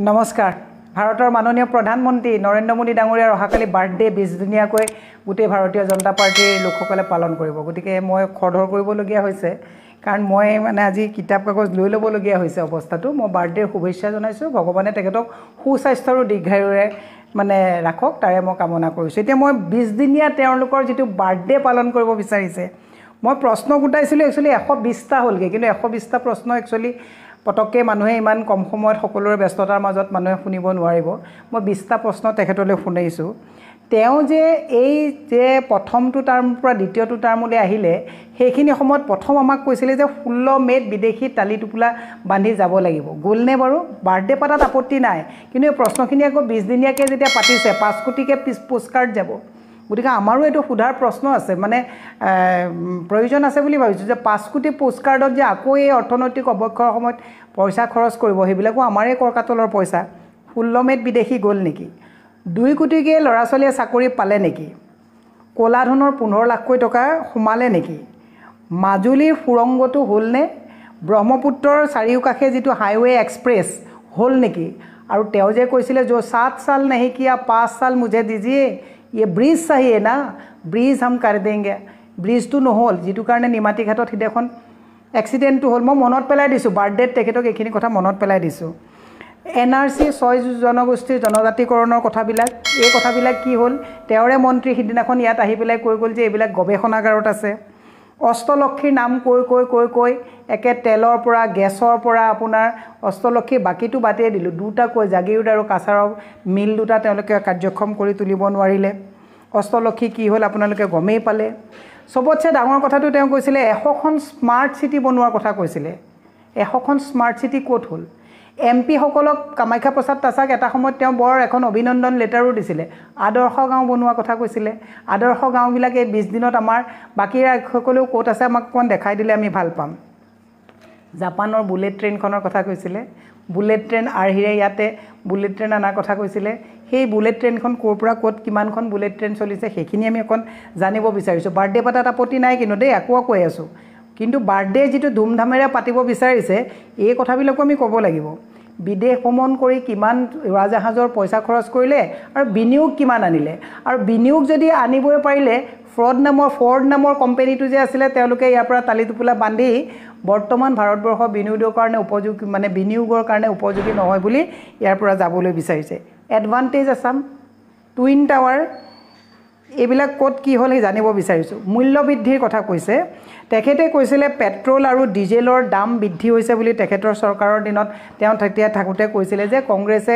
নমস্কাৰ ভাৰতৰ মাননীয় প্ৰধানমন্ত্ৰী নৰেন্দ্ৰ মোদী ডাঙৰীয়াৰ অহাকালি বাৰ্থডে 20 দিনীয়াকৈ গোটেই ভাৰতীয় জনতা পাৰ্টিৰ লোকসকলে পালন কৰিব গতিকে মই খৰধৰ কৰিবলগীয়া হৈছে কাৰণ মই মানে আজি কিতাপ কাগজ লৈ ল'বলগীয়া হৈছে অৱস্থাটো মই বাৰ্থডেৰ শুভেচ্ছা জনাইছোঁ ভগৱানে তেখেতক সুস্বাস্থ্য আৰু দীৰ্ঘায়ুৰে মানে ৰাখক তাৰে মই কামনা কৰিছোঁ এতিয়া মই 20 দিনীয়া তেওঁলোকৰ যেটো বাৰ্থডে পালন কৰিব বিচাৰিছে মই প্ৰশ্ন গোটাইছিলোঁ একচুয়ালি 120টা হ'লগে কিন্তু 120টা প্ৰশ্ন একচুয়ালি পটককে মানুহে ইমান কম সময়ত সকলোৰে ব্যস্ততাৰ মাজত মানুহে শুনিব নোৱাৰিব মই 20টা প্ৰশ্ন তেখেতলৈ শুনাইছোঁ তেওঁ যে এই যে প্ৰথমটো টাৰ্মৰ পৰা দ্বিতীয়টো টাৰ্মলৈ আহিলে সেইখিনি সময়ত প্ৰথম আমাক কৈছিলে যে 16 মেত বিদেশী তালি টুপুলা বান্ধি যাব লাগিব গলনে বাৰু বাৰ্থডে পাতাত আপত্তি নাই কিন্তু এই প্ৰশ্নখিনি আকৌ 20 দিনীয়াকৈ যেতিয়া পাতিছে 5 কোটিকে পোষ্টকাৰ্ড যাব গতিকে আমাৰো এটো সুধাৰ প্ৰশ্ন আছে মানে প্ৰয়োজন আছে বুলি ভাবিছোঁ যে 5 কোটি পোষ্টকাৰ্ডত যে আকৌ এই অৰ্থনৈতিক অৱক্ষয়ৰ সময়ত পইচা খৰচ কৰিব হেবিলাকো আমাৰে কৰকাতলৰ পইচা 16 মেত বিদেশী গল নেকি 2 কোটিকে লৰা ছোৱালীয়ে চাকৰি পালে নেকি কলা ধনৰ 15 লাখ টকা সোমালে নেকি মাজুলীৰ ফুৰংগটো হলনে ব্ৰহ্মপুত্ৰৰ চাৰিওকাষে যেটো হাইৱে এক্সপ্ৰেছ হল নেকি আৰু তেওঁ যে কৈছিলে जो 7 साल नहीं किया 5 साल मुझे दीजिए ये ब्रिज चाहिए ना ब्रिज हम कर देंगे ब्रिज तो নহল যেটো কাৰণে নিমাটি ঘাটত হিদেখন এক্সিডেন্ট তো হল মই মনত পেলাই দিছো বাৰ্থডে তেখেতক এখিনি কথা মনত পেলাই দিছো এনআৰসি 6 জনগোষ্ঠীৰ জনজাতিকৰণৰ কথাবিলাক এই কথাবিলাক কি হল তেওৰে মন্ত্ৰী হিদিনাখন ইয়াত আহি পেলাই কৈ গল যে এইবিলাক গৱেষণাগাৰত আছে অষ্টলক্ষীৰ নাম কৈ একে তেলৰ পৰা গেছৰ পৰা আপোনাৰ অষ্টলক্ষী বাকিটো বাতিয়ে দিলো দুটা কৈ জাগিউড আৰু কাছাৰৰ মিল দুটা তেওঁলোকে কাৰ্যক্ষম কৰি তুলিব নোৱাৰিলে অষ্টলক্ষী কি হল আপোনালোকে গমেই পালে সবতছে ডাঙৰ কথাটো তেওঁ কৈছিলে 100খন স্মাৰ্ট সিটি বনোৱাৰ কথা কৈছিলে 100খন স্মাৰ্ট সিটি কোট হল এমপি সকলক কামাখ্যা প্ৰসাদ তাছাক এটা সময়ত তেওঁ বৰ এখন অভিনন্দন লেটাৰো দিছিলে আদৰ্শ গাঁও বনোৱা কথা কৈছিলে আদৰ্শ গাঁওবিলাকে 20 দিনত আমাৰ বাকি সকলেও কোট আছে আমাক কোন দেখাই দিলে আমি ভাল পাম জাপানৰ বুলেট ট্ৰেইনখনৰ কথা কৈছিলে বুলেট ট্ৰেইন আৰহিৰে ইয়াতে বুলেট ট্ৰেইন আনাৰ কথা কৈছিলে সেই বুলেট ট্ৰেইনখন কোৰ পৰা কোট কিমানখন বুলেট ট্ৰেইন চলিছে সেইখিনি আমি অকন জানিব বিচাৰিছো বাৰ্থডে পাতাত আপত্তি নাই কিন্তু দেই আকৌ কৈ আছো কিন্তু বাৰ্থডে যেটো ধুমধামেৰে পাতিব বিচাৰিছে এই কথাবিলাকো আমি ক'ব লাগিব বিদেশ ভ্ৰমণ কৰি কিমান ৰাজহাজৰ পইচা খৰচ কৰিলে আৰু বিনিয়োগ কিমান আনিলে আৰু বিনিয়োগ যদি আনিবই পাৰিলে ফৰ্ড নামৰ কোম্পানীটো যে আছিল তেওঁলোকে ইয়াৰ পৰা তালি টুপুলা বান্ধি বৰ্তমান ভাৰতবৰ্ষ বিনিয়োগৰ কাৰণে উপযোগী মানে বিনিয়োগৰ কাৰণে উপযোগী নহয় বুলি ইয়াৰ পৰা যাবলৈ বিচাৰিছে এডভান্টেজ আসাম টুইন টাৱাৰ এইবিলাক কোট কি হল জানিব বিচাৰিছো মূল্য বৃদ্ধিৰ কথা কৈছে তেখেতে কৈছিলে পেট্ৰল আৰু ডিজেলৰ দাম বৃদ্ধি হৈছে বুলি তেখেতৰ চৰকাৰৰ দিনত তেওঁ তেতিয়া থাকুতে কৈছিলে যে কংগ্ৰেছে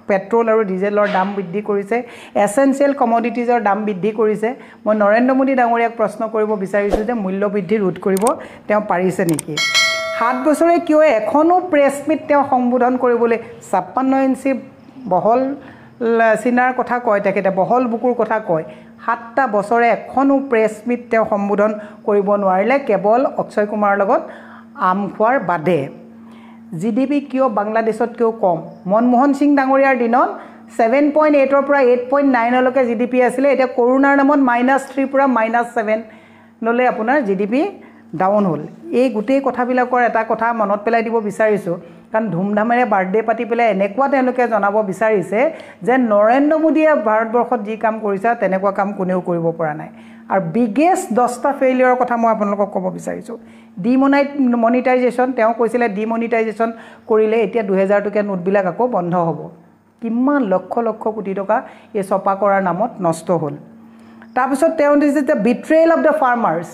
পেট্ৰল আৰু ডিজেলৰ দাম বৃদ্ধি কৰিছে এসেনশিয়াল কমোডিটিজৰ দাম বৃদ্ধি কৰিছে মই নৰেন্দ্ৰ মোদী ডাঙৰীয়াক প্ৰশ্ন কৰিব বিচাৰিছো যে মূল্য বৃদ্ধি ৰোধ কৰিব তেওঁ পাৰিছে নেকি 7 বছৰে কিয় এখনো প্ৰেছ মিট তেওঁ সম্বোধন কৰিবলৈ 56 ইঞ্চি বহল সিনাৰ কথা কয় তেখেতে বহল বুকুৰ কথা কয় 7টা বছৰে এখনো প্ৰেছ মিট তেওঁ সম্বোধন কৰিব নোৱাৰিলে কেৱল অক্ষয় কুমাৰৰ লগত আম খোৱাৰ বাদে জিডিপি কিয় বাংলাদেশত কিয় কম মনমোহন সিং ডাঙৰীয়াৰ দিনত 7.8 ৰ পৰা 8.9 লৈকে জিডিপি আছিল এতিয়া কৰোনাৰ নামত -3 পৰা -7 নলে আপোনাৰ জিডিপি ডাউন হল এই গুটেই কথাবিলাকৰ এটা কথা মনত পেলাই দিব বিচাৰিছো কাৰণ ধুমধামেৰে বাৰ্থডে পাতি পেলাই এনেকুৱা তেওঁলোকে জনাব বিচাৰিছে যে নৰেন্দ্ৰ মোদীয়ে ভাৰতবৰ্ষত যি কাম কৰিছে তেনেকুৱা কাম কোনেও কৰিব পৰা নাই আৰু বিগেষ্ট 10টা ফেইলিয়ৰৰ কথা মই আপোনালোকক ক'ব বিচাৰিছো ডিমনিটাইজেশ্যন তেওঁ কৈছিলে ডিমনিটাইজেশ্যন কৰিলে এতিয়া 2000 টকীয়া নোটবিলাক আকৌ বন্ধ হ'ব কিমান লক্ষ লক্ষ কোটি টকা এই ছপা কৰাৰ নামত নষ্ট হ'ল তাৰপিছত তেওঁ দিছে যে বিট্ৰেল অফ দ্য ফাৰ্মাৰ্ছ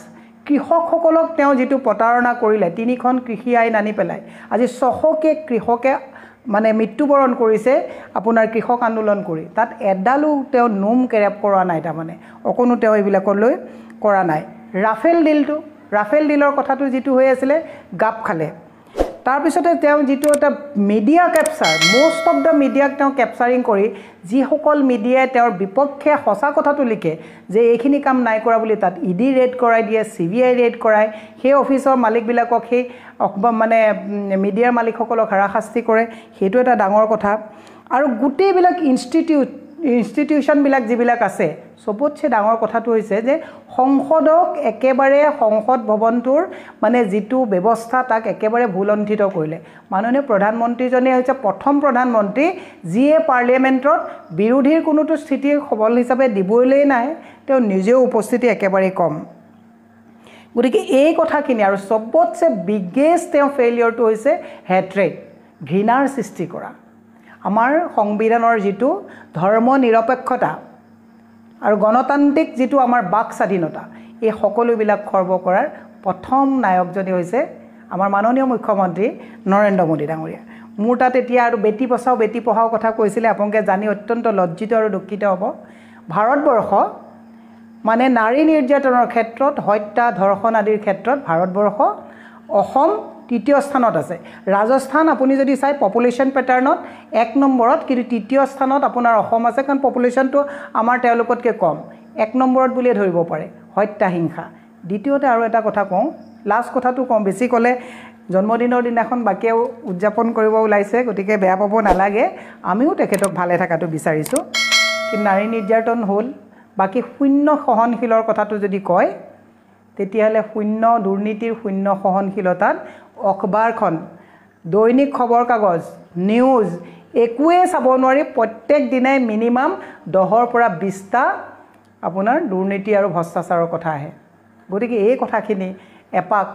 কৃষকসকলক তেওঁ যেটো প্ৰতাৰণা কৰিলে তিনিখন কৃষি আইন আনি পেলাই আজি 600কে কৃষকে মানে মৃত্যুবৰণ কৰিছে আপোনাৰ কৃষক আন্দোলন কৰি তাত এডালু তেওঁ নোম কেৰেপ কৰা নাই তাৰ মানে অকনো তেওঁ এইবিলাকলৈ কৰা নাই ৰাফেল ডিলৰ কথাটো যেটো হৈ আছিল গাপ খালে তাৰ পিছতে তেওঁ যেটো এটা মিডিয়া ক্যাপচাৰ মোস্ট অফ দা মিডিয়াক তেওঁ ক্যাপচাৰিং কৰি যি সকল মিডিয়াই তেওঁৰ বিপক্ষে হসা কথাটো লিখে যে এইখিনি কাম নাই কৰা বুলি তাত ইডি ৰেড কৰাই দিয়ে সিবিআই ৰেড কৰাই সেই অফিচৰ মালিকবিলাকক সেই মানে মিডিয়াৰ মালিকসকলক হাৰাশাস্তি কৰে হেতু এটা ডাঙৰ কথা আৰু গুটেইবিলাক ইনষ্টিটিউট ইনষ্টিটিউশ্যনবিলাক যিবিলাক আছে সবতছে ডাঙৰ কথাটো হৈছে যে সংসদক একেবাৰে সংসদ ভৱনটোৰ মানে যিটো ব্যৱস্থা তাক একেবাৰে ভুলণ্ঠিত কৰিলে মাননীয় প্ৰধানমন্ত্ৰীজনে হৈছে প্ৰথম প্ৰধানমন্ত্ৰী যিয়ে পাৰ্লিয়ামেণ্টত বিৰোধীৰ কোনোটো স্থিতি সবল হিচাপে দিবলৈই নাই তেওঁ নিজেও উপস্থিতি একেবাৰে কম গতিকে এই কথাখিনি আৰু সবতছে বিগেষ্ট তেওঁ ফেইলিয়ৰটো হৈছে হেট্ৰেট ঘৃণাৰ সৃষ্টি কৰা আমাৰ সংবিধানৰ যিটো ধৰ্ম নিৰপেক্ষতা আৰু গণতান্ত্ৰিক যিটো আমাৰ বাক স্বাধীনতা এই সকলোবিলাক খৰ্ব কৰাৰ প্ৰথম নায়কজনী হৈছে আমাৰ মাননীয় মুখ্যমন্ত্ৰী নৰেন্দ্ৰ মোদী ডাঙৰীয়া মোৰ তাত এতিয়া আৰু বেটি বচাও বেটি পঢ়াও কথা কৈছিলে আপোনালোকে জানি অত্যন্ত লজ্জিত আৰু দুঃখিত হ'ব ভাৰতবৰ্ষ মানে নাৰী নিৰ্যাতনৰ ক্ষেত্ৰত হত্যা ধৰ্ষণ আদিৰ ক্ষেত্ৰত ভাৰতবৰ্ষ অসম তৃতীয় স্থানত আছে ৰাজস্থান আপুনি যদি চাই পপুলেশ্যন প্যাটাৰ্ণত 1 নম্বৰত কিন্তু তৃতীয় স্থানত আপোনাৰ অসম আছে কাৰণ পপুলেশ্যনটো আমাৰ তেওঁলোকতকৈ কম 1 নম্বৰত বুলিয়ে ধৰিব পাৰে হত্যা হিংসা দ্বিতীয়তে আৰু এটা কথা কওঁ লাষ্ট কথাটো কম বেছি ক'লে জন্মদিনৰ দিনাখন বাকিও উদযাপন কৰিব ওলাইছে গতিকে বেয়া পাব নালাগে আমিও তেখেতক ভালে থাকাটো বিচাৰিছোঁ কিন্তু নাৰী নিৰ্যাতন হ'ল বাকি শূন্য সহনশীলৰ কথাটো যদি কয় তেতিয়াহ'লে শূন্য দুৰ্নীতিৰ শূন্য সহনশীলতাত অখবাৰখন দৈনিক খবৰ কাগজ নিউজ একোৱে চাব নোৱাৰি প্ৰত্যেক দিনাই মিনিমাম 10ৰ পৰা 20টা আপোনাৰ দুৰ্নীতি আৰু ভ্ৰষ্টাচাৰৰ কথা আহে গতিকে এই কথাখিনি এপাক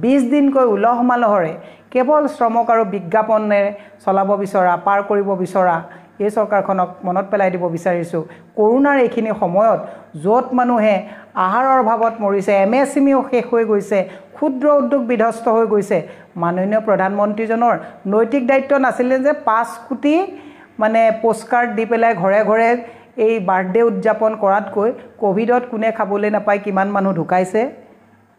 20 দিনকৈ উলহ মালহৰে কেৱল শ্ৰমক আৰু বিজ্ঞাপনেৰে চলাব বিচৰা পাৰ কৰিব বিচৰা এই চৰকাৰখনক মনত পেলাই দিব বিচাৰিছোঁ কৰোনাৰ এইখিনি সময়ত য'ত মানুহে আহাৰৰ অভাৱত মৰিছে এমএছএমইও শেষ হৈ গৈছে ক্ষুদ্ৰ উদ্যোগ বিধ্বস্ত হৈ গৈছে মাননীয় প্ৰধানমন্ত্ৰীজনৰ নৈতিক দায়িত্ব নাছিলে যে 5 কোটি মানে পোষ্টকাৰ্ড দি পেলাই ঘৰে ঘৰে এই বাৰ্থডে উদযাপন কৰাতকৈ কোভিডত কোনে খাবলৈ নাপায় কিমান মানুহ ঢুকাইছে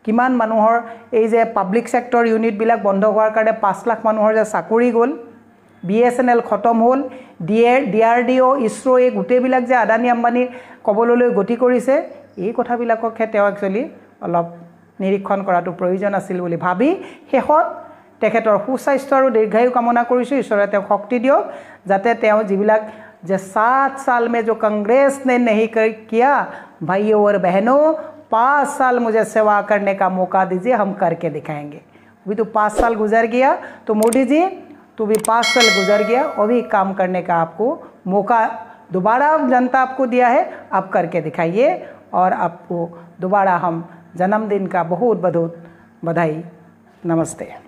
কিমান মানুহৰ এই যে পাব্লিক সেক্টৰ ইউনিটবিলাক বন্ধ হোৱাৰ কাৰণে 5 লাখ মানুহৰ যে চাকৰি গ'ল BSNL খতম হ'ল DRDO ইছৰো এই গোটেইবিলাক যে আদানী আম্বানী কবললৈ গতি কৰিছে এই কথাবিলাকক তেওঁ একচুয়ালি অলপ নিৰীক্ষণ কৰাটো প্ৰয়োজন আছিল বুলি ভাবি শেষত তেখেতৰ সুস্বাস্থ্য আৰু দীৰ্ঘায়ু কামনা কৰিছোঁ ঈশ্বৰে তেওঁক শক্তি দিয়ক যাতে তেওঁ যিবিলাক যে 7 साल में जो कांग्रेस ने नहीं किया भाइयों और बहनों 5 साल मुझे सेवा करने का मौका दीजिए हम करके दिखाएंगे अभी तो 5 साल गुजर गया तो मोदी जी तो भी 5 साल गुजर गया और भी काम करने का आपको मौका दोबारा जनता आपको दिया है आप करके दिखाइए और आपको दोबारा हम जन्मदिन का बहुत बहुत बधाई नमस्ते।